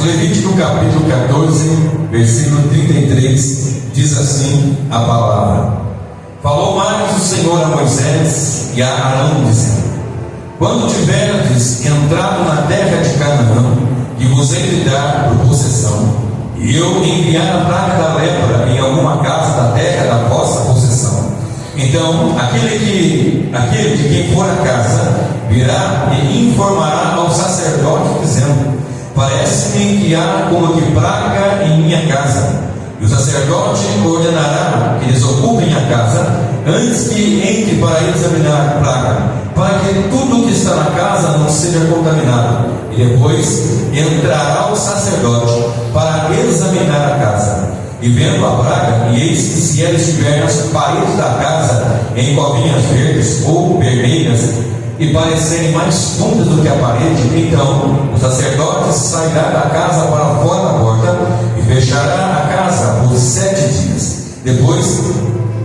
Levítico capítulo 14, versículo 33, diz assim a palavra: Falou mais o Senhor a Moisés e a Arão, dizendo: Quando tiverdes entrado na terra de Canaã, que vos hei de dar por possessão, e eu enviar a praga da lepra em alguma casa da terra da vossa possessão, então aquele de quem for a casa virá e informará ao sacerdote, dizendo: Parece-me que há como que praga em minha casa. E o sacerdote ordenará que eles ocupem a casa antes que entre para examinar a praga, para que tudo que está na casa não seja contaminado. E depois entrará o sacerdote para examinar a casa, e vendo a praga, e eis que se ela estiver nas paredes da casa em covinhas verdes ou vermelhas, e parecerem mais fundas do que a parede, então o sacerdote sairá da casa para fora da porta e fechará a casa por 7 dias. Depois,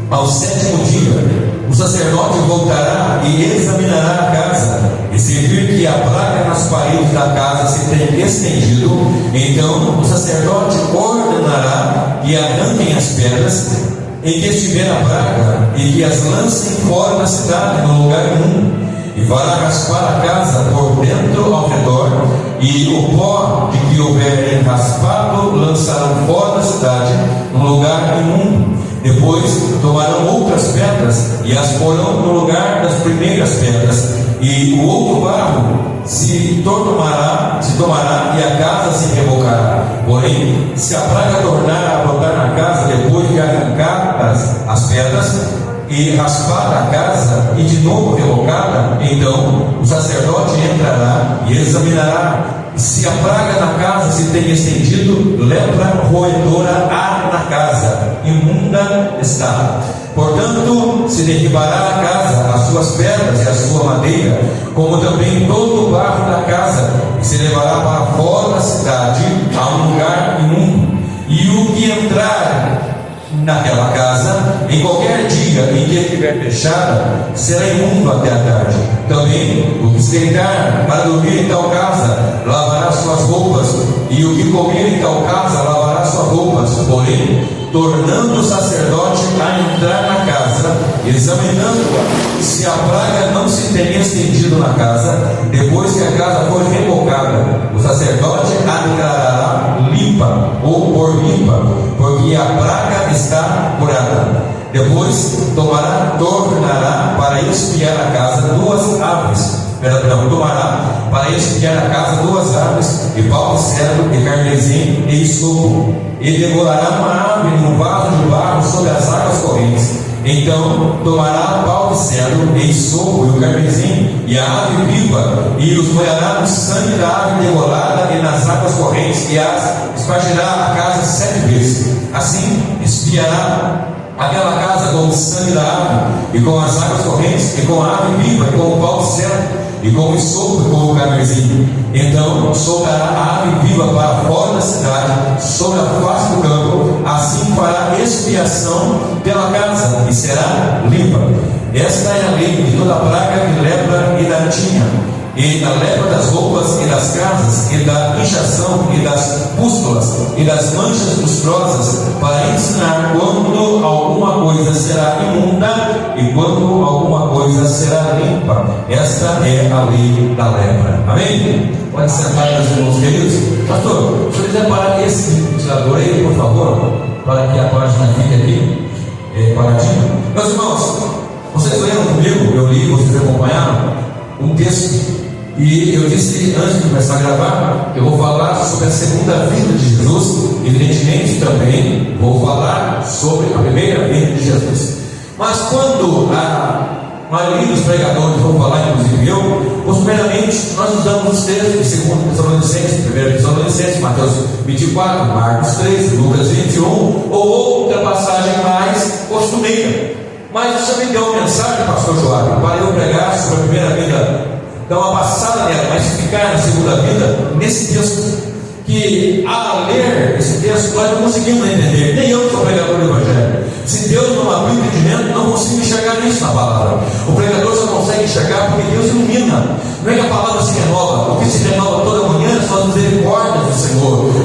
ao 7º dia, o sacerdote voltará e examinará a casa, e se vir que a praga nas paredes da casa se tem estendido, então o sacerdote ordenará que arranquem as pedras em que estiver a praga e que as lancem fora da cidade, no lugar imundo. E fará raspar a casa por dentro ao redor, e o pó de que houver raspado lançarão fora da cidade, num lugar imundo. Depois tomarão outras pedras e as porão no lugar das primeiras pedras, e o outro barro se tomará e a casa se revocará. Porém, se a praga tornar a brotar na casa depois de arrancar as pedras e raspar a casa e de novo revocada, então o sacerdote entrará e examinará se a praga na casa se tem estendido. Lepra roedora há na casa, imunda está. Portanto, se derribará a casa, as suas pedras e a sua madeira, como também todo o barro da casa, e se levará para fora da cidade a um lugar imundo. E o que entrar naquela casa, em qualquer dia em que estiver fechada, será imundo até a tarde. Também o que se deitar para dormir em tal casa, lavará suas roupas, e o que comer em tal casa, lavará suas roupas. Porém, tornando o sacerdote a entrar na casa, examinando-a, se a praga não se tem estendido na casa, depois que a casa for revocada, o sacerdote a declarará limpa ou por limpa, porque a praga está curada. Depois tornará para espiar a casa duas aves, e pau de cedro, e carmesim, e esopo, e devorará uma ave num vaso de barro sobre as águas correntes. Então tomará pau de cedro, e esopo, e o carmesim, e a ave viva, e os molhará no sangue da ave degolada e nas águas correntes, e as espargirá a casa 7 vezes. Assim espiará aquela casa com o sangue da ave, e com as águas correntes, e com a ave viva, e com o pau de cedro, e com o esopo, e com o carmesim. Então soltará a ave viva para fora da cidade, sobre a face do campo. Assim fará expiação pela casa, e será limpa. Esta é a lei de toda praga de lepra e da tinha, e da lepra das roupas e das casas, e da inchação e das pústulas e das manchas lustrosas, para ensinar quando alguma coisa será imunda e quando alguma coisa será limpa. Esta é a lei da lepra. Amém? Pode sentar, meus irmãos queridos. Pastor, se eu quiser parar esse ventilador aí, por favor, para que a página fique aqui paradinha. Meus irmãos, vocês leram comigo, eu li, vocês acompanharam um texto. E eu disse antes de começar a gravar, eu vou falar sobre a segunda vinda de Jesus. Evidentemente também vou falar sobre a primeira vinda de Jesus. Mas quando a maioria dos pregadores vão falar, inclusive eu, primeiramente nós usamos os textos de 2 Tessalonicenses, 1 Tessalonicenses, Mateus 24, Marcos 13, Lucas 21, ou outra passagem mais costumeira. Mas você me deu uma mensagem, pastor João, para eu pregar sobre a primeira vinda, dar uma passada nela, mas ficar na segunda vinda nesse texto, que a ler esse texto nós não conseguimos entender, nem eu que sou pregador do Evangelho. Se Deus não abriu o entendimento, não consigo enxergar isso na palavra. O pregador só consegue enxergar porque Deus ilumina. Não é que a palavra se renova, o que se renova toda manhã são as misericórdias do Senhor.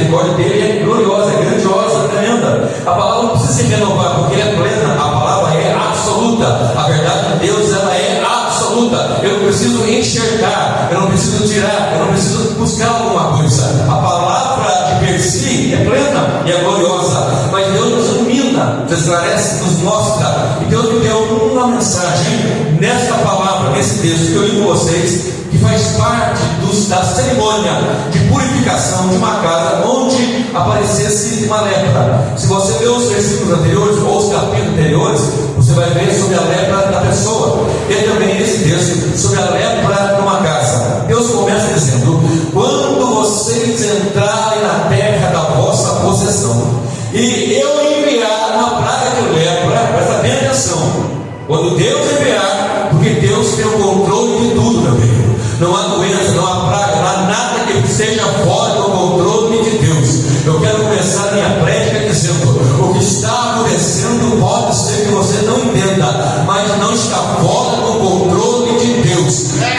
misericórdia dele é gloriosa, é grandiosa, é tremenda. A palavra não precisa se renovar, porque ela é plena, a palavra é absoluta. A verdade de Deus, ela é absoluta. Eu não preciso enxergar, eu não preciso tirar, eu não preciso buscar alguma coisa. A palavra de per si é plena e é gloriosa, mas Deus nos ilumina, nos esclarece, nos mostra. E Deus me deu uma mensagem nesta palavra, nesse texto que eu li com vocês, que faz parte da cerimônia de purificação de uma casa onde aparecesse uma lepra. Se você ler os versículos anteriores ou os capítulos anteriores, você vai ver sobre a lepra da pessoa. E também nesse texto sobre a lepra de uma casa. Deus começa dizendo: quando vocês entrarem na terra da vossa possessão, e eu enviar uma praga de lepra, presta bem atenção. Quando Deus enviar, porque Deus tem o controle de tudo, meu amigo. Não há doença, não há praga, não há nada que seja fora do controle de Deus. Eu quero começar a minha prédica dizendo: o que está acontecendo pode ser que você não entenda, mas não está fora do controle de Deus.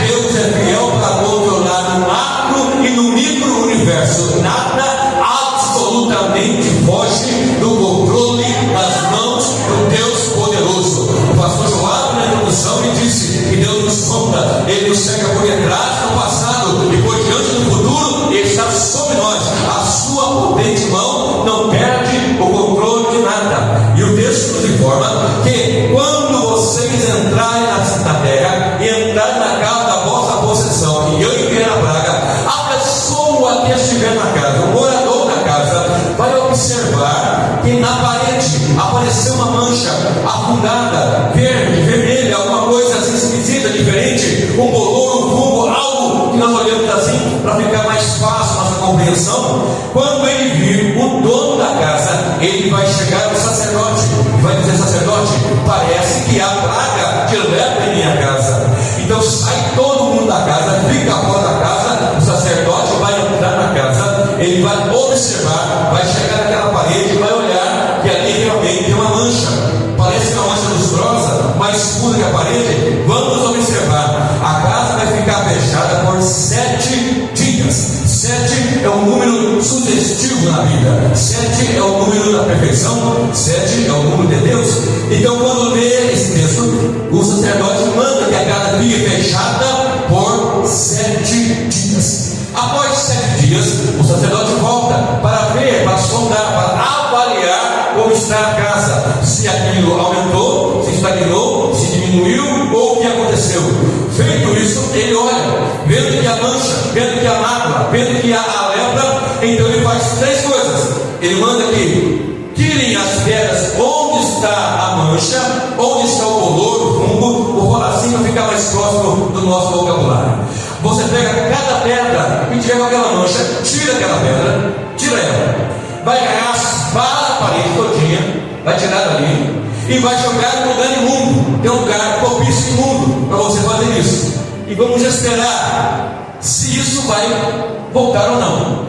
Deus é fiel para controlar no macro e no micro universo. Nada absolutamente foge do controle das mãos do Deus poderoso. O pastor João, na introdução, me disse que Deus nos sonda, Ele nos cega por detrás no passado e por diante do futuro. Ele está sobre nós. A sua potente mão não perde o controle de nada. E o texto nos informa que quando vocês entrarem na terra e entrarem na casa da vossa possessão, e eu enviar a praga, a pessoa que estiver na casa, o morador da casa, vai observar que na parede apareceu uma mancha afundada, verde, vermelha, alguma coisa assim esquisita, diferente, um bolor, um fungo, algo que nós olhamos assim para ficar mais fácil nossa compreensão. Quando ele vir o dono da casa, ele vai chegar ao sacerdote e vai dizer: sacerdote, parece que há praga de lepra em minha casa. Então sai todo mundo da casa, fica fora da casa, o sacerdote vai entrar na casa, ele vai observar, vai chegar naquela parede e vai olhar que ali realmente tem uma mancha. Parece uma mancha lustrosa, mais escura que a parede. Vamos observar. A casa vai ficar fechada por 7 dias. 7 é um número sugestivo na Bíblia. 7 é o número da perfeição. 7 é o número de Deus. Então, quando lê esse texto, o sacerdote manda que a casa fique fechada por 7 dias. Após 7 dias, o sacerdote volta para ver, para sondar, para avaliar como está a casa, se aquilo aumentou, se estagnou, se diminuiu ou o que aconteceu. Feito isso, ele olha, vendo que a mancha, vendo que a mácula, vendo que a lepra, então ele faz 3 coisas. Ele manda que tirem as pedras onde está a mancha, onde está o bolor, o fungo. Vou falar assim para ficar mais próximo do nosso vocabulário. Você pega cada pedra e tiver com aquela mancha, tira aquela pedra, tira ela, vai raspar a parede todinha, vai tirar dali e vai jogar no lugar imundo. Tem um lugar propício imundo para você fazer isso. E vamos esperar se isso vai voltar ou não.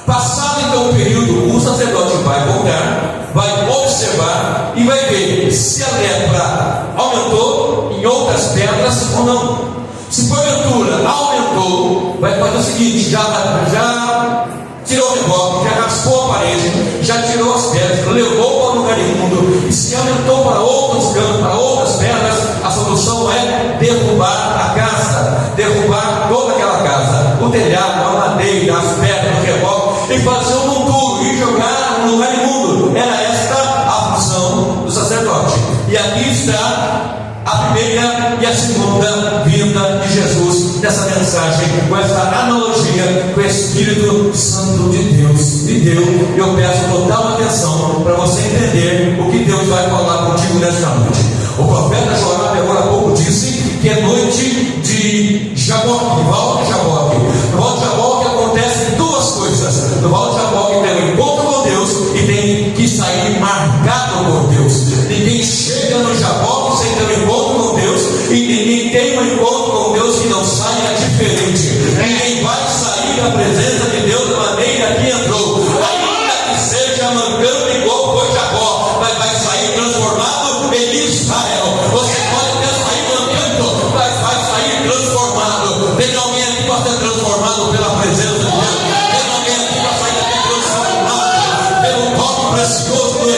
Passado então o período, o sacerdote vai voltar, vai observar e vai ver se a lepra aumentou em outras pedras ou não. Se porventura aumentou, vai fazer o seguinte: já tirou o reboque, já raspou a parede, já tirou as pedras, levou para o lugar imundo. E se aumentou para outros cantos, para outras pedras, a solução é derrubar a casa, derrubar toda aquela casa, o telhado, a madeira, as pedras, o reboque, e fazer um monturo e jogar no lugar imundo. Era esta a função do sacerdote. E aqui está a primeira e a segunda vinda de Jesus nessa mensagem, com essa analogia que o Espírito Santo de Deus me deu. E eu peço total atenção para você entender o que Deus vai falar contigo nesta noite. O profeta Joel agora há pouco disse que é noite de Jaboque, de Val de Jaboque. No Val de Jaboque acontecem 2 coisas. No Val de Jaboque tem um encontro com Deus e tem que sair marcado por Deus. Ninguém chega no Jaboque sem ter um encontro com Deus, e ninguém tem um encontro com Deus que não saia diferente. Ninguém vai sair da presença de Deus da maneira que entrou, ainda que seja mancando igual foi Jacó, mas vai sair transformado em Israel. Você pode até sair mancando, mas vai sair transformado. Tem alguém aqui para ser transformado pela presença de Deus? Tem alguém aqui para sair daqui transformado?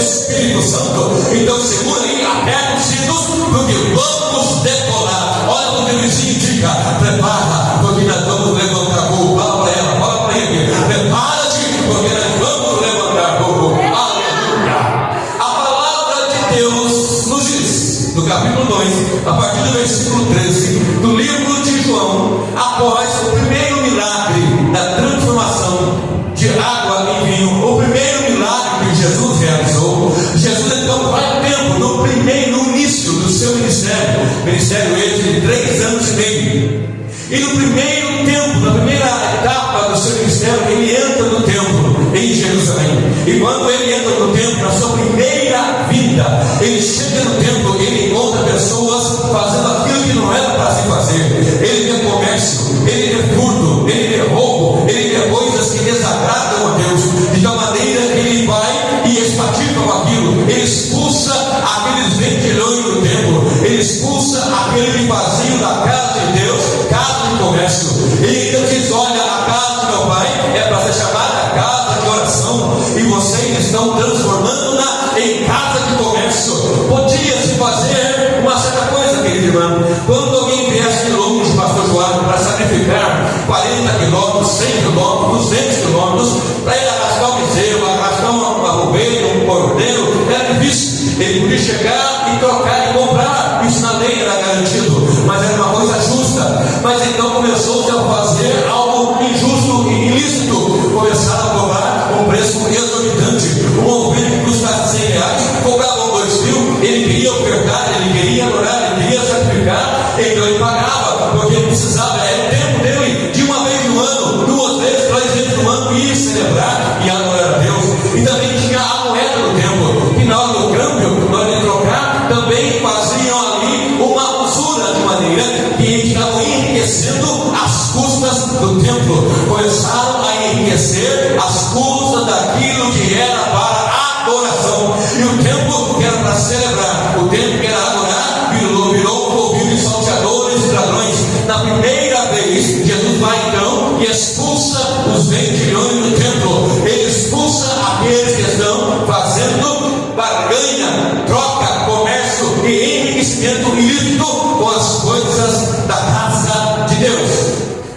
Espírito Santo. Então segura aí, aperta os cintos, porque vamos decolar. Olha para o teu vizinho e diga: prepara, porque nós vamos levantar voo. Fala para ele, prepara-te, porque nós vamos levantar voo. Aleluia. A palavra de Deus nos diz, no capítulo 2, a partir do versículo 13, do livro de João, após o primeiro milagre da transformação de água em vinho, o primeiro milagre que Jesus realizou, Jesus então vai ao tempo, no início do seu ministério esse de 3 anos e meio. E no primeiro tempo, na primeira etapa do seu ministério, ele entra no templo em Jerusalém. E quando ele entra no templo, na sua primeira vinda, ele chega no templo, ele encontra pessoas fazendo aquilo que não era para se fazer. Ele vê comércio, ele vê furto, ele vê roubo, ele vê coisas que desagradam a Deus. De tal maneira que ele vai e espatifa com aquilo, ele expulsa aqueles vendilhões do templo, ele expulsa aquele vazio da casa de Deus, casa de comércio. Ele então diz: olha, a casa do meu pai é para ser chamada casa de oração, e vocês estão transformando-na em casa de comércio. Podia-se fazer uma certa coisa, querido irmão. Quando alguém viesse de longe, pastor João, para sacrificar 40 quilômetros, 100 quilômetros, 200 quilômetros, para ele arrastar um bezerro, arrastar uma ovelha, um cordeiro, era difícil. Ele podia chegar e trocar e comprar, isso na lei era garantido, mas era uma coisa justa. Mas então começou-se a fazer algo injusto e ilícito. Começaram a cobrar um preço exorbitante. Uma ovelha que custasse 100 reais, cobravam 2.000. Ele queria ofertar, ele queria adorar, ele queria sacrificar, então ele pagava, porque ele precisava, era o tempo dele, de uma vez no ano, 2 vezes, 3 vezes no ano, ir celebrar e adorar a Deus. E também tinha a moeda do templo, que na hora do câmbio, na hora de trocar, também faziam ali uma usura, de maneira que estavam enriquecendo as custas do templo. Começaram a enriquecer as custas daquilo que era para adoração. E o templo que era para celebrar, o templo que era adorar, virou um covil de salteadores e ladrões. Na primeira vez, Jesus vai então e expulsa os vendilhões do templo. Ele expulsa aqueles que estão fazendo barganha, troca, comércio e enriquecimento ilícito com as coisas da casa de Deus.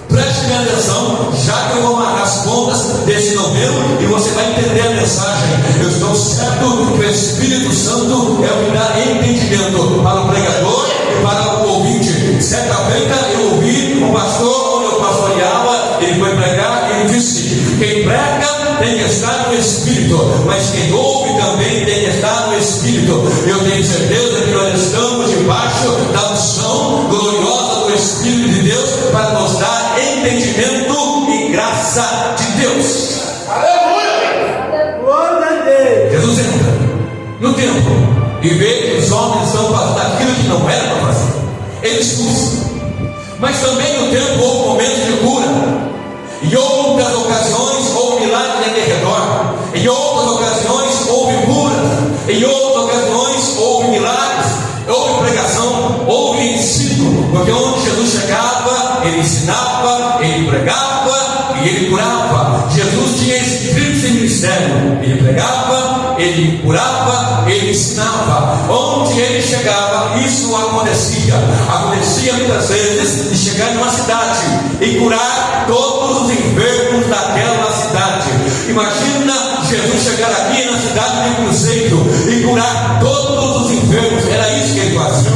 Preste bem atenção, já que eu vou marcar as pontas desse novembro e você vai entender a mensagem. Eu estou certo que o Espírito Santo é o que dá entendimento para o pregador e para o ouvinte. Certa feita eu ouvi um pastor, onde eu pastoreava, ele foi pregar e ele disse: quem prega tem que estar no Espírito, mas quem ouve também tem que estar no Espírito. Eu tenho certeza que nós estamos debaixo da unção gloriosa do Espírito de Deus para nos dar entendimento e graça de Deus. Aleluia! Glória a Deus! Jesus entra no templo e vê que os homens estão fazendo aquilo que não era para fazer. Ele expulsa. Mas também no templo houve momentos de cura. Em outras ocasiões houve milagres em redor. Em outras ocasiões houve curas. Em outras ocasiões houve milagres. Houve pregação, houve ensino. Porque onde Jesus chegava, ele ensinava, ele pregava e ele curava. Jesus tinha esse tríplice ministério. Ele pregava, ele curava, ele ensinava. Onde ele chegava, isso acontecia. Acontecia muitas vezes de chegar em uma cidade e curar todos os enfermos daquela cidade. Imagina Jesus chegar aqui na cidade de Cruzeiro e curar todos os enfermos. Era isso que ele fazia.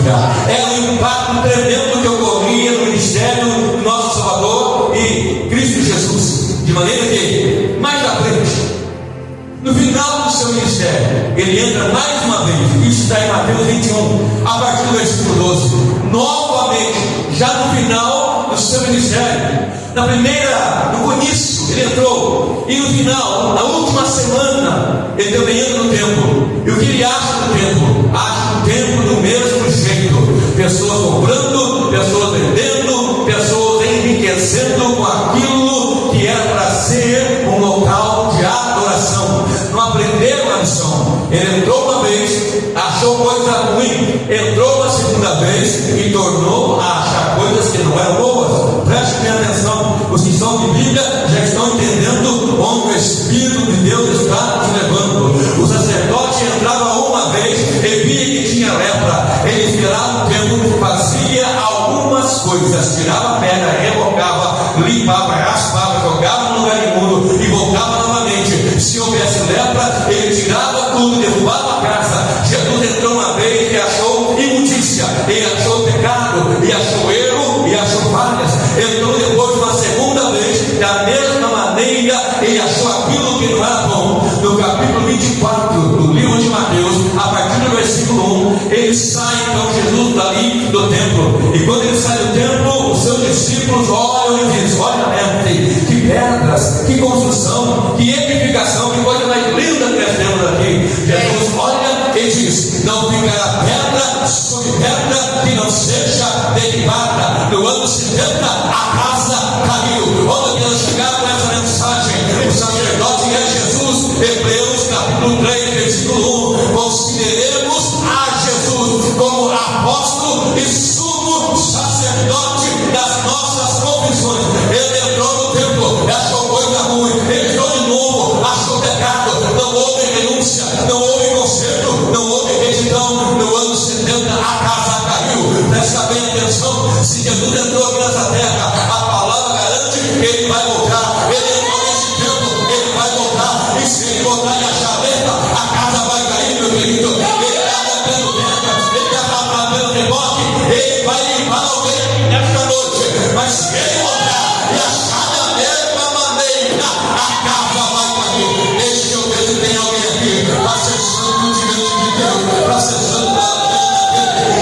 Era um impacto tremendo que ocorria no ministério do nosso Salvador e Cristo Jesus. De maneira que, mais à frente, no final do seu ministério, ele entra mais uma vez. Isso está em Mateus 21, a partir do versículo 12. Novamente, já no final do seu ministério, no início, ele entrou. E no final, na última semana, ele também entra no templo. E o que ele acha do templo? Acha o templo do mesmo jeito. Pessoas comprando, pessoas vendendo, pessoas enriquecendo com aquilo que era para ser um local de adoração. Não aprenderam a lição. Ele entrou uma vez, achou coisa ruim, entrou uma segunda vez e tornou a achar coisas que não eram boas. Preste bem atenção, os que são de Bíblia já estão entendendo onde o Espírito de Deus está nos levando. Os maneira ele achou aquilo que não era bom. No capítulo 24 do livro de Mateus, a partir do versículo 1, ele sai, então, Jesus dali do templo. E quando ele sai do templo, os seus discípulos olham e dizem: olha, mestre, que pedras, que construção, que edificação, que coisa mais linda que nós temos aqui. Jesus olha e diz: não ficará pedra sobre pedra que não seja derribada. No ano 70, a casa caiu. Onde eu quero chegar com essa mensagem? O sacerdote é Jesus. Hebreus capítulo 3, versículo 1. Consideremos a Jesus como apóstolo e sumo sacerdote das nossas confissões. Ele entrou no templo, achou coisa ruim, entrou de novo, achou pecado, não houve renúncia, não houve conserto, não houve retidão. No ano 70, a casa caiu. Presta bem atenção: se Jesus entrou aqui nessa terra, a palavra garante que ele vai voltar. Ele entrou nesse templo, ele vai voltar. E se ele voltar e achar lenta, a casa vai cair, meu querido. Ele está batendo terra, ele está batendo reboque, ele vai limpar alguém nesta noite. Mas se ele voltar e achar da mesma maneira, a casa vai cair. Deixa eu ver se tem alguém aqui para ser santo diante de Deus, para ser santo da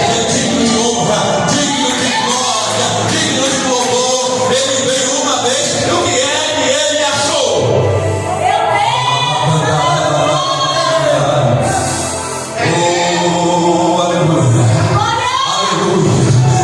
é digno de honra, digno de glória, digno de louvor. Ele veio uma vez, e o que é que ele achou? Oh, aleluia, aleluia.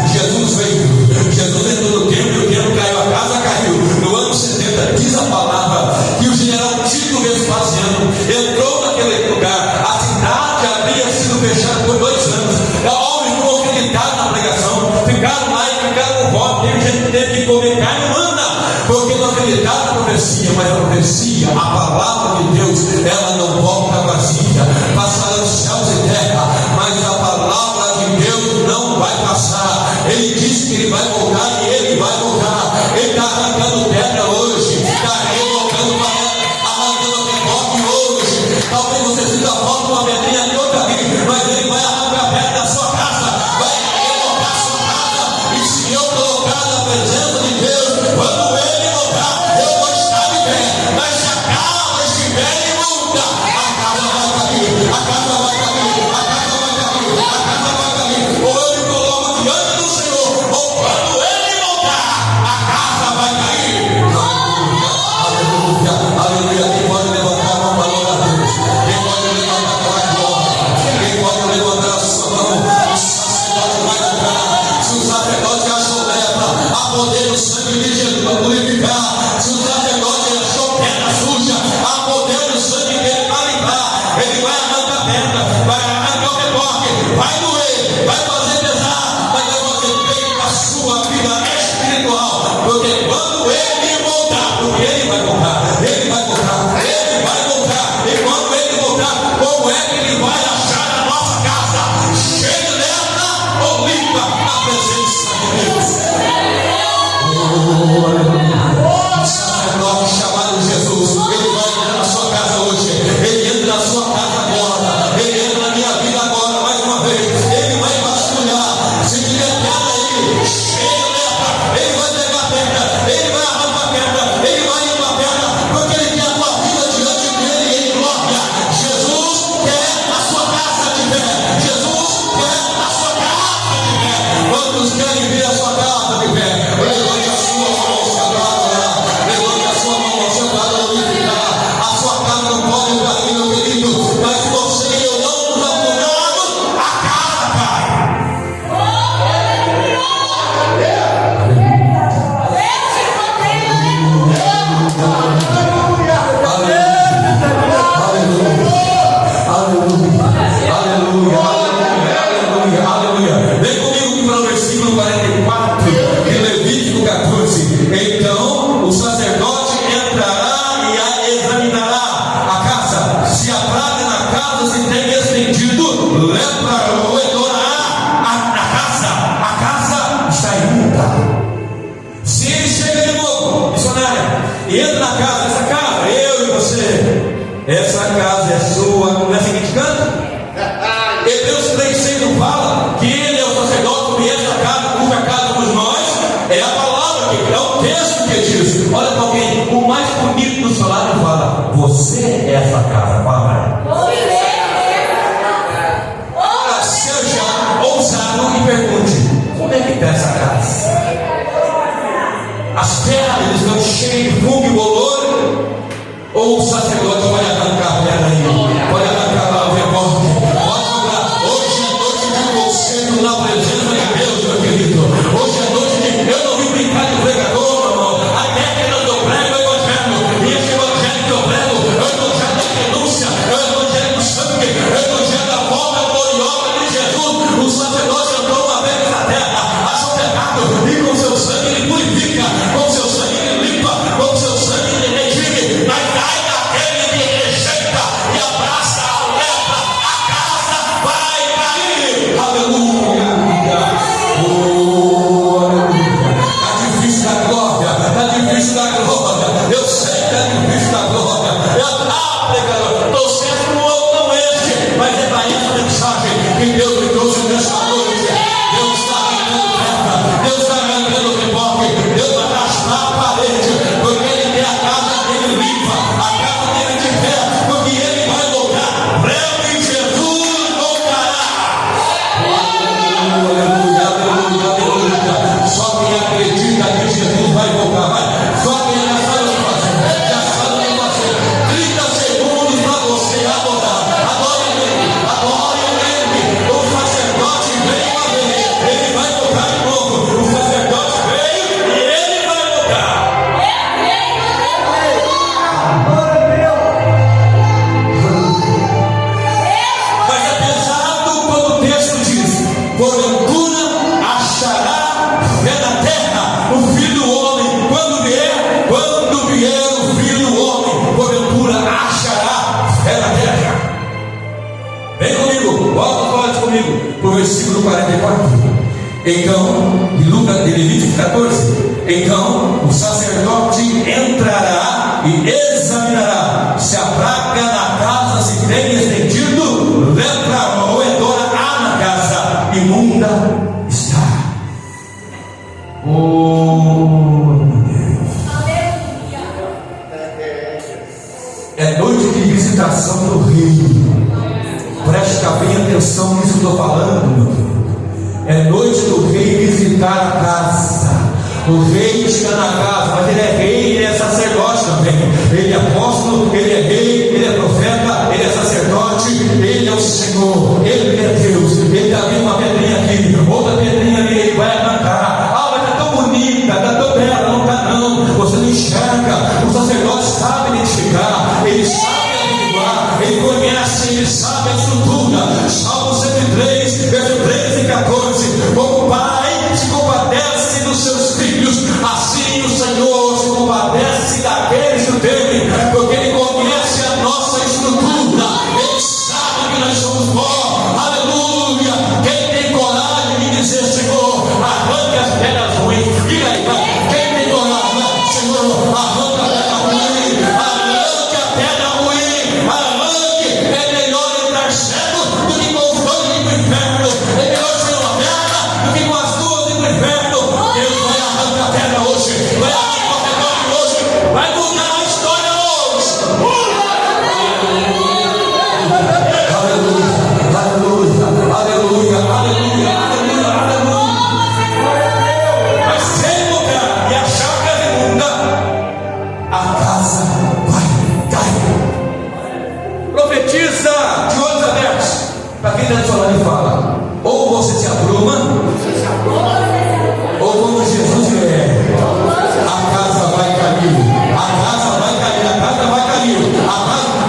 Jesus veio, Jesus entrou no templo, e o templo caiu, a casa caiu. No ano 70, diz a palavra que o general Tito Vespasiano entrou naquele lugar. A cidade havia sido fechada por 2 anos. Homens não acreditaram na pregação, ficaram lá e ficaram com fome. Teve gente que teve que comer carne humana, porque não acreditaram na profecia. Mas a profecia, a palavra de Deus, ela não volta vazia. Passarão céus e terra, mas a palavra de Deus não vai passar. Ele disse que ele vai voltar, e ele vai voltar. Ele está arrancando pedra hoje, está revocando panela, arrancando reboque hoje. Talvez você sinta falta de uma pedrinha aqui, outra ali, mas ele vai arrancar pedra da sua casa, vai revocar a sua casa. E se eu colocar na presença de Deus, quando ele voltar, eu vou estar de pé. Mas se a casa estiver imunda, a casa vai cair, a casa vai cair, a casa vai cair, a casa vai cair. Ou eu me coloco diante do Senhor, ou quando ele voltar, a casa vai cair. Aleluia, aleluia. Quem pode levantar a mão para louvar a Deus? Quem pode levantar para a glória? Quem pode levantar a sua mão? O sacerdote vai entrar. Se o sacerdote achou lepra, a poder do sangue de Jesus para purificar. Se o sacerdote achou pedra suja, a poder do sangue dele para limpar. Ele vai arrancar pedra, vai arrancar o reboque, vai doer, vai fazer pesar, mas vai fazer bem a sua vida espiritual. Porque quando ele voltar, porque ele vai voltar, ele vai voltar, ele vai voltar. E quando ele voltar, como é que ele vai achar a nossa casa? Cheia de lepra ou limpa na presença de Deus? Oh, aleluia. O sacerdote chamado Jesus, ele vai entrar na sua casa hoje. Ele entra na sua casa agora. Ele entra na minha vida agora, mais uma vez. Ele vai vasculhar. Se tiver pedra aí, cheia de lepra, ele vai pegar pedra, ele vai arrancar pedra, ele vai limpar pedra, porque ele quer a tua vida diante dele em glória. Jesus quer a sua casa de pé. Jesus quer a sua casa de pé. Quantos querem ver a sua casa de pé? Levante a sua mão ao céu para adorar. Levante a sua mão ao céu para glorificar. A sua casa não pode cair, meu querido, mas se você e eu não nos apurarmos, a casa cai. Aleluia. Vem comigo para o versículo 44 de Levítico 14. Então o sacerdote entrará e a examinará a casa. Se a praga na casa se tem estendido, lepra roedorá a casa. A casa está imunda. Se ele chega de novo, missionária, e entra na casa, essa casa, eu e você, essa casa é sua, não é assim que a gente canta? Hebreus 3,6 não fala que ele é o sacerdote que entra na casa, cuja casa somos nós. É a palavra que é o texto que diz. Olha para alguém, o mais bonito Você é essa casa, Pai. Ora, seja ousado e pergunte: como é que está essa casa? As pedras estão cheias de fungo e bolor? Ou o sacerdote vai arrancar a pedra aí? Pode arrancar lá o remorque? Pode jogar. Hoje é noite de conselho na presença de Deus, meu querido. Hoje é noite de. Eu não vim brincar de pregador, meu irmão. Até que eu prego o evangelho. E esse evangelho que eu prego é o evangelho da renúncia, é o evangelho do sangue, é o evangelho da volta gloriosa de Jesus. O sacerdote entrou uma vez na terra, achou pecado, e com seu sangue ele purifica, com seu sangue ele limpa, com seu sangue ele redime. Mas ai daquele que rejeita e abraça a lepra, a casa vai cair. Aleluia. Oh, aleluia. Está difícil da glória, está difícil da glória. Eu sei que está difícil da glória. Pregador, estou sempre no outro, não este, mas é para essa mensagem que Deus me trouxe nessa noite. Deus está ganhando terra, Deus está ganhando reboque, Deus vai raspar a parede, porque Ele tem a casa dele limpa, a casa dele de pé, porque Ele vai voltar. Breve Jesus voltará. Aleluia, aleluia, aleluia. Só quem acredita que Jesus vai voltar, vai. Só quem já sabe o que fazer, já sabe o que fazer. 30 segundos para você adorar. Adore Ele, adore Ele. O sacerdote veio uma vez, Ele vai voltar de novo. O sacerdote veio e Ele vai voltar. Mas é pesado quando o texto diz: porventura achará fé na terra o filho do homem, quando vier o filho do homem, porventura achará fé na terra. Vem comigo, volta comigo para o versículo 44. Então, de Levítico 14: então o sacerdote entrará e examinará se a praga na casa se tem estendido, lepra roedora há na casa, imunda está. Oh, meu Deus. É noite de visitação do rei. Presta bem atenção nisso que eu estou falando, meu querido. É noite do rei visitar a casa. O rei chega na casa, mas ele é rei, ele é sacerdote também. Ele é apóstolo, ele é rei, ele é profeta, ele é sacerdote, ele é o Senhor, ele é Deus. Ele está vindo uma pedrinha aqui, outra pedrinha ali, ele vai arrancar. Ah, mas está tão bonita, está tão bela, não está não. Você não enxerga. O sacerdote sabe identificar, ele sabe averiguar, ele conhece, ele sabe a estrutura. Salmo 103, verso 13 e 14. Como o pai se compadece dos seus filhos, assim o Senhor se compadece daqueles que o temem, porque Ele conhece a nossa estrutura, Ele sabe que nós somos pó. Aleluia. Quem tem coragem de dizer: Senhor, arranque as pedras ruins? Diga aí, quem tem coragem? Senhor, arranca a pedra ruim, arranque a pedra ruim, arranque. É melhor entrar cego do que com os dois do inferno. É melhor ser uma pedra do que com as duas do inferno. Deus vai arrancar a pedra hoje, vai arrancar a pedra hoje, vai mudar a história hoje. Aleluia, aleluia, aleluia, aleluia, aleluia, aleluia. Mas quem lugar e achar que é imunda, a casa vai cair. Profetiza de olhos abertos. Para quem está do seu lado e fala: ou você se apruma, ou quando Jesus vier, a casa vai cair. A casa vai cair, a casa vai cair.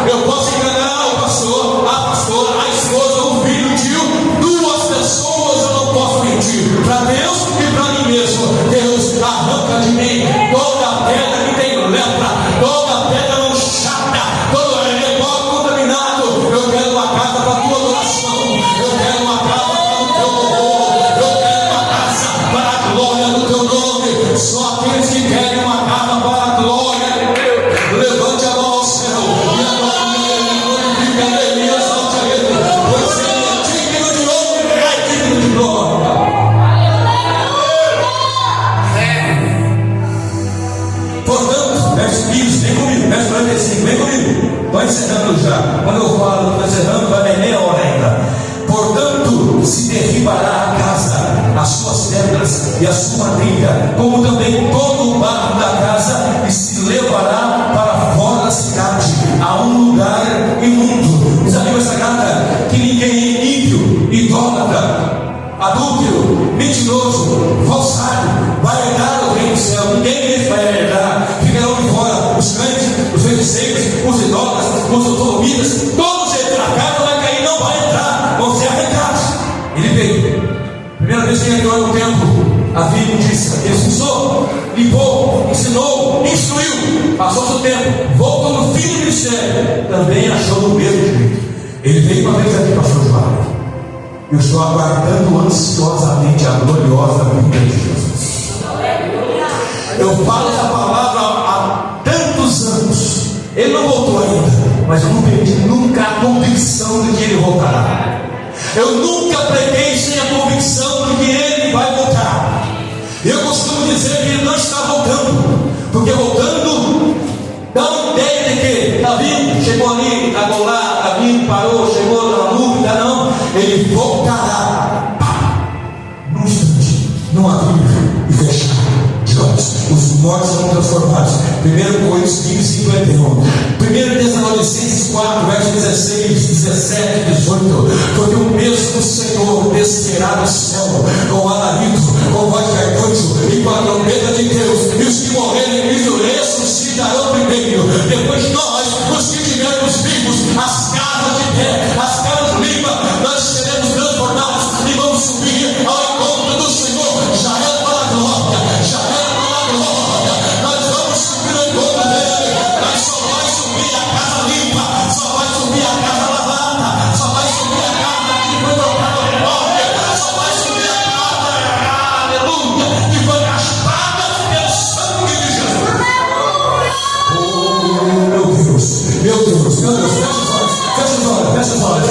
Eu posso enganar o pastor, a pastora, a esposa, o filho, o tio, duas pessoas eu não posso mentir. Para Deus e para mim mesmo. Deus arranca de mim toda pedra que tem lepra, toda pedra manchada, todo reboque contaminado. Eu quero uma casa para a tua adoração. Eu estou encerrando já. Quando eu falo, estou encerrando, vai ter meia hora ainda. Portanto, se derribará a casa, as suas pedras e a sua madrilha, como também todo o barro da casa, e se levará para fora da cidade, a um lugar imundo. Diz a Bíblia Sagrada que ninguém é ímpio, idólatra, adúltero, mentiroso, falsário vai herdar o reino do céu. Ninguém deles vai herdar. Ficarão de fora os crentes, os feiticeiros, os idólatras, os sodomitas, todos entram. A casa vai cair, não vai entrar, vão ser arrancados. Ele veio. Primeira vez que ele entrou no templo, havia imundícia. Ele expulsou, limpou, ensinou, instruiu. Passou o tempo, voltou no fim do ministério, também achou o mesmo jeito. Ele veio uma vez aqui, pastor João. Eu estou aguardando ansiosamente a gloriosa vinda de Jesus. Eu falo essa palavra há tantos anos. Ele não voltou ainda, mas eu não perdi nunca a convicção de que ele voltará. Eu nunca preguei sem a convicção de que ele vai voltar. Eu costumo dizer que ele não está voltando, porque voltando dá uma ideia de que está vindo, chegou ali, agora lá, está vindo, parou, chegou na nuvem, tá não. Ele voltará, num instante, num abrir e fechar de olhos. Os mortos serão transformados. 1 Coríntios 15, 51. 1 Tessalonicenses 4, verso 16, 17, 18. Porque o mesmo Senhor descerá do céu com alarido, com voz de arcanjo e com a trombeta de Deus, e os que morrerem em Cristo ressuscitarão primeiro. Depois nós, os que estivermos vivos, as casas de pé, as casas limpas, nós seremos transformados e vamos subir ao encontro do Senhor. Já é para a glória, já é para a glória. Nós vamos subir ao encontro dele. Nós só vai subir a casa limpa, só vai subir a casa lavada, só vai subir a casa que foi trocada ao glória, só vai subir a casa, aleluia, que foi raspada pelo sangue de Jesus. Oh, meu Deus, meu Deus, meu Deus, fecha os olhos, fecha os olhos.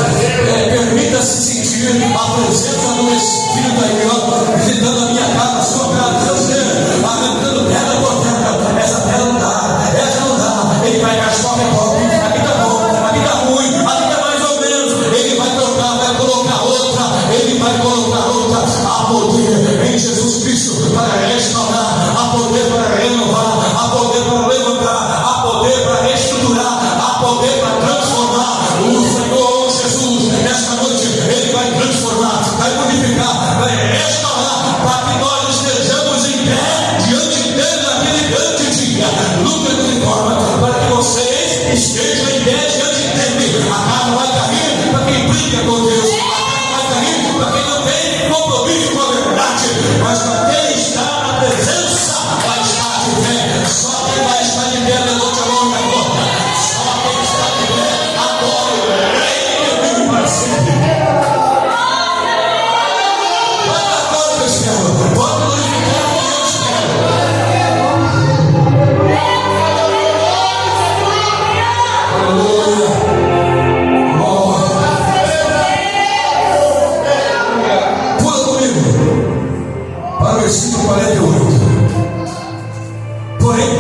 Permita-se sentir a presença do Espírito aí, ó, visitando a minha casa, a sua casa, seu ser, arrancando pedra por pedra. Essa pedra não dá, essa não dá. Ele vai gastar o pobre, aqui tá bom, aqui tá ruim, aqui tá mais ou menos. Ele vai trocar, vai colocar outra, ele vai colocar outra. Há poder em Jesus Cristo para restaurar, há poder para renovar, há poder para levantar, há poder para reestruturar, há poder para transformar. O Senhor Jesus, nesta noite, Ele vai transformar, vai modificar, vai restaurar, para que nós estejamos em pé diante dele naquele grande dia. Lucas nos informa, para que vocês estejam em pé diante dele. A casa vai cair para quem briga com Deus, a casa vai cair para quem não tem compromisso com a verdade, mas para quem está na presença vai estar de pé. Só quem vai estar de pé, levante a mão e acorda. Só quem está de pé, adora o Rei que vive para sempre. Vai dar glória, Senhor. Pode glorificar o Deus, aleluia. Pula comigo para o versículo 48. Porém,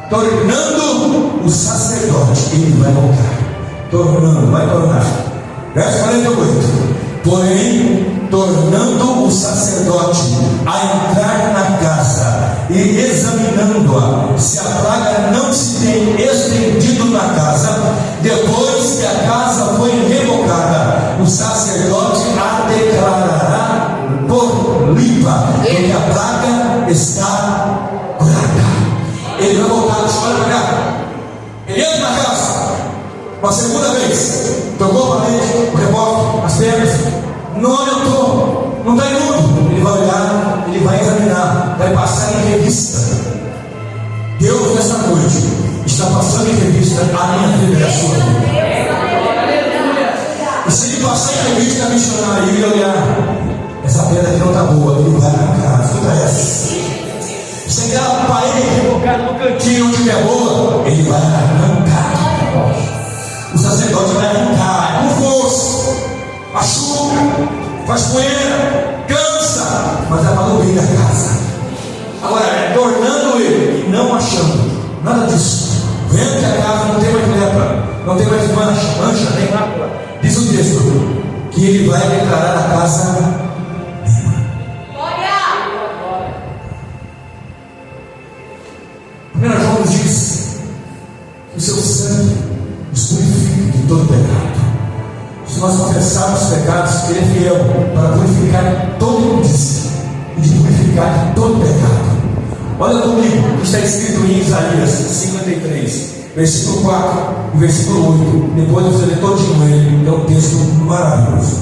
tornando o sacerdote, ele vai voltar. Tornando, vai tornar. Verso 48. Porém, tornando o sacerdote a entrar na casa e examinando-a, se a praga não se tem estendido na casa, depois que a casa foi revogada, o sacerdote a declarará por limpa, porque a praga está curada. Ele vai voltar, olha para cá. Ele entra na casa uma segunda vez, tocou a parede, o reboque, as pernas, não aumentou, não está imundo. Ele vai olhar, ele vai examinar, vai passar em revista. Deus nessa noite está passando em revista a minha vida e a sua vida. E se ele passar em revista a missionária e ele olhar, essa pedra aqui não está boa, ele vai arrancar, escuta essa. Se aquela parede rebocada no cantinho onde é boa, ele vai arrancar. O sacerdote vai arrancar com força, machuca, faz poeira, cansa, mas é para não vir da casa. Agora, tornando ele e não achando nada disso, vendo que a casa não tem mais lepra, não tem mais mancha, nem mácula. Diz o texto que ele vai declarar a casa limpa. Glória! 1 João nos diz que o seu sangue nos purifica de todo pecado. Se nós confessarmos os pecados, Ele é fiel para purificar todo imundícia e de purificar de todo pecado. Olha comigo o que está escrito em Isaías 53, versículo 4 e versículo 8. Depois você lê todinho ele, é um texto maravilhoso.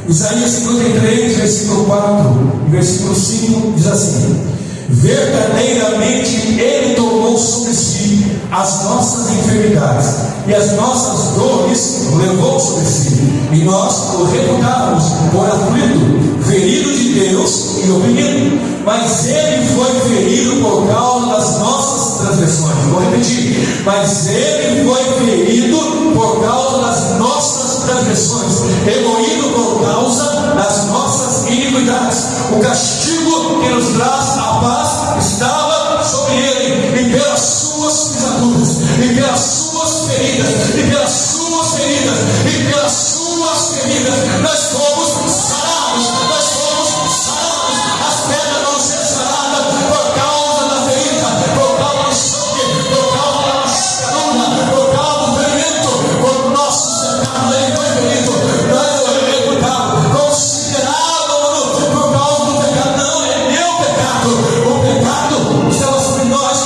Isaías 53, versículo 4 e versículo 5 diz assim: verdadeiramente Ele tomou sobre si as nossas enfermidades e as nossas dores levou sobre si, e nós o reputávamos por aflito, ferido de Deus e oprimido, mas Ele foi ferido por causa das nossas transgressões. Vou repetir: mas Ele foi ferido por causa das nossas transgressões, remoído por causa das nossas iniquidades. O castigo que nos traz a paz estava sobre Ele, e pelas suas pisaduras, e pelas suas feridas, e pelas suas feridas, e pelas suas feridas, nós fomos sarados, nós fomos sarados. As pedras vão ser saradas por causa da ferida, por causa do choque, por causa da machucadura, por causa do ferimento, por nossos pecados. Ele foi ferido, nós o reputávamos, considerávamos por causa do pecado. Não é meu pecado, o pecado estava sobre nós.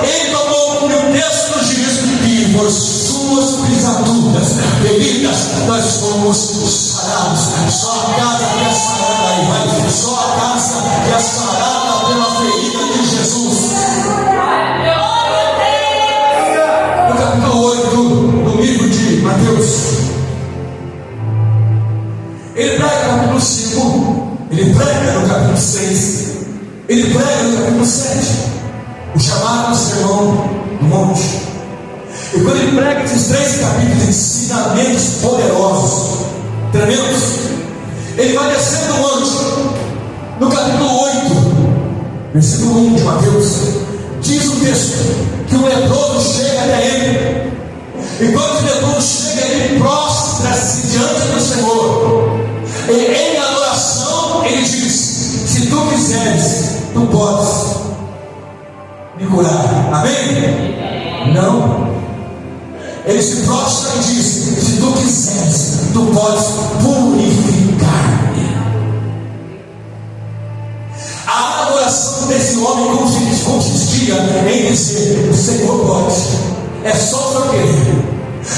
Ele tomou, e o texto nos diz que por suas pisaduras, feridas, nós fomos sarados. Só a casa que é sarada aí, vai. Só a casa que é sarada pela ferida de Jesus. No capítulo 8 do livro de Mateus, ele prega no capítulo 5, ele prega no capítulo 6, ele prega no capítulo 7, o chamado Sermão do Monte. E quando ele prega esses 3 capítulos de ensinamentos poderosos, tremendos, ele vai descendo o monte. No capítulo 8, versículo 1 de Mateus, diz o texto que o leproso chega até ele. E quando o leproso chega, ele prostra-se diante do Senhor. E em adoração, ele diz: se tu quiseres, tu podes me curar. Amém? Não. Ele se prostra e diz: se tu quiseres, tu podes purificar-me. A adoração desse homem consistia em dizer: o Senhor pode, é só o Senhor querer.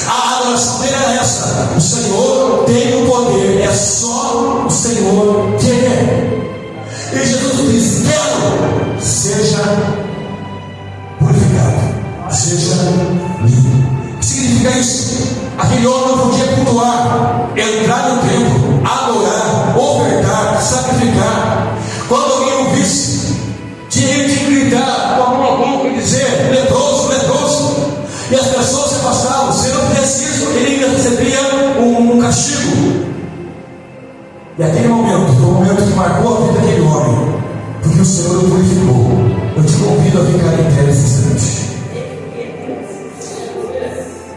A adoração dele era essa: o Senhor tem o poder, é só o Senhor querer. E Jesus diz: quero, seja purificado, seja limpo. O que significa isso? Aquele homem não podia cultuar, entrar no templo, adorar, ofertar, sacrificar. Quando alguém o visse, tinha que gritar com a mão à boca e dizer: leproso, leproso. E as pessoas se afastavam. Se não fizesse isso, ele ainda recebia um castigo. E aquele momento foi o momento que marcou a vida daquele homem, porque o Senhor o purificou. Eu te convido a ficar em pé nesse instante.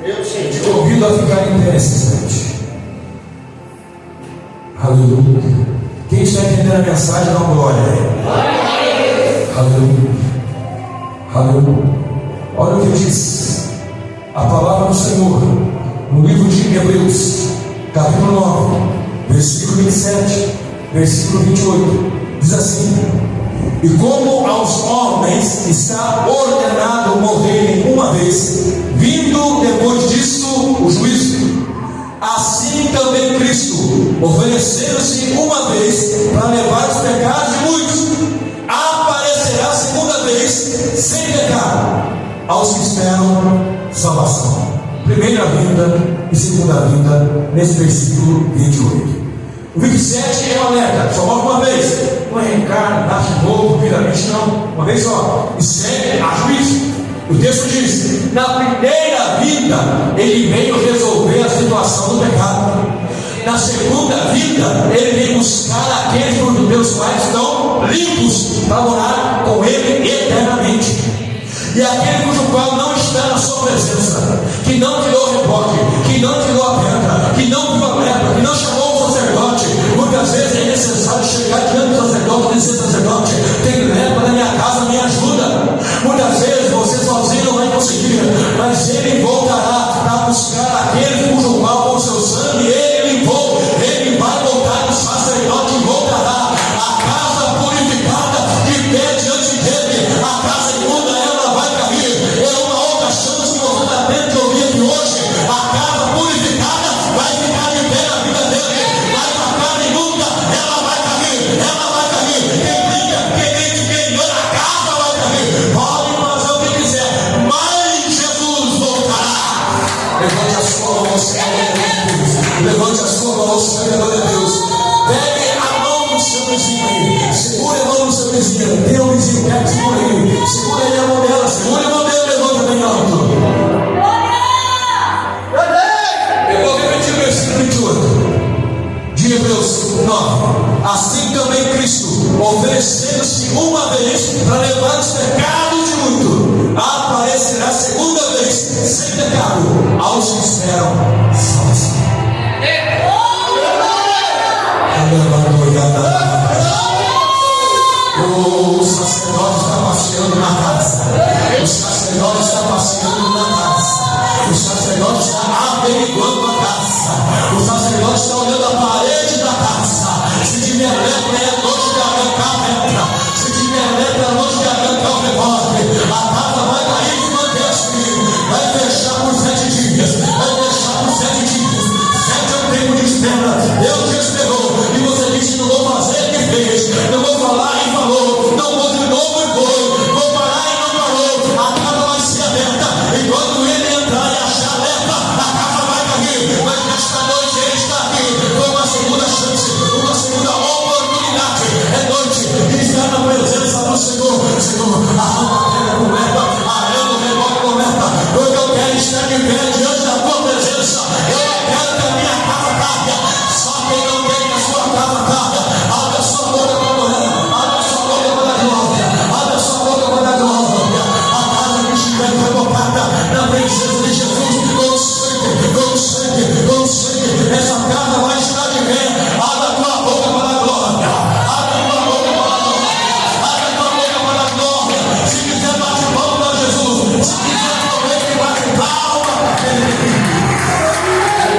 Eu te convido a ficar em pé nesse instante. Aleluia. Quem está entendendo a mensagem, dá uma glória. Aleluia. Aleluia. Olha o que diz a palavra do Senhor no livro de Hebreus, capítulo 9, versículo 27, versículo 28. Diz assim: e como aos homens está ordenado morrerem uma vez, vindo depois disso o juízo, assim também Cristo, oferecendo-se uma vez para levar os pecados de muitos, aparecerá segunda vez sem pecado aos que esperam salvação. Primeira vinda e segunda vinda, nesse versículo 28. O 27 é um alerta: só morre uma vez, não reencarna, nasce de novo, vira bicho, não, uma vez só, e segue a juízo. O texto diz: na primeira vinda ele veio resolver a situação do pecado. Na segunda vinda ele vem buscar aqueles pelos quais estão limpos para morar com ele eternamente. E aquele cujo qual não está na sua presença, que não tirou o reboque, que não tirou a pedra, que não viu a lepra, que não chamou o sacerdote. Muitas vezes é necessário chegar diante do sacerdote e dizer: sacerdote, tem lepra na minha casa, me ajuda. Muitas vezes você sozinho não vai conseguir, mas ele voltará para buscar aquele cujo mal com o seu sangue ele limpou. Ele vai voltar, o sacerdote voltará. A casa purificada de pé diante dele, a casa imunda ela vai cair. É uma outra chance que você está tendo de ouvir aqui hoje. A casa purificada vai ficar de pé na vida dele, mas a casa imunda ela vai cair, ela vai cair. Quem briga, quem engana, a casa vai cair. Pode fazer o que quiser, mas Jesus voltará. Levante a sua mão, Senhor. Levante a sua mão, Senhor, glória a Deus. Pegue a mão do seu vizinho aí. Segure a mão do seu vizinho. Tem um vizinho perto, segura aí. Segura aí a mão dela. Segure a mão dela, levanta bem alto. Eu vou repetir o versículo 28 de Hebreus 9. Assim também Cristo, oferecendo-se uma vez para levar os pecados de muito, aparecerá segunda vez sem pecado aos que esperam salvação. O sacerdote está passeando na casa. O sacerdote está passeando na casa. O sacerdote está averiguando a casa. O sacerdote está olhando a parede da casa. Se tiver lepra, é noite de arrancar a lepra. Se tiver lepra, é noite de arrancar o rebote. A casa vai cair e manter assim. Vai fechar por 7 dias. Vai fechar por 7 dias. 7 é o tempo de espera. Deus te esperou. E você disse: não vou fazer e fez. Não vou falar e falou. Não vou de novo e foi. Vou parar e não parou. A casa vai ser aberta. E quando ele entrar e achar a lepra, a casa vai cair. Mas nesta noite ele está aqui. Foi uma segunda chance. Uma segunda oportunidade. É noite de estar na presença do Senhor. Senhor, arranca a pedra com lepra. Arranca o rebote com lepra. Porque eu quero estar de pé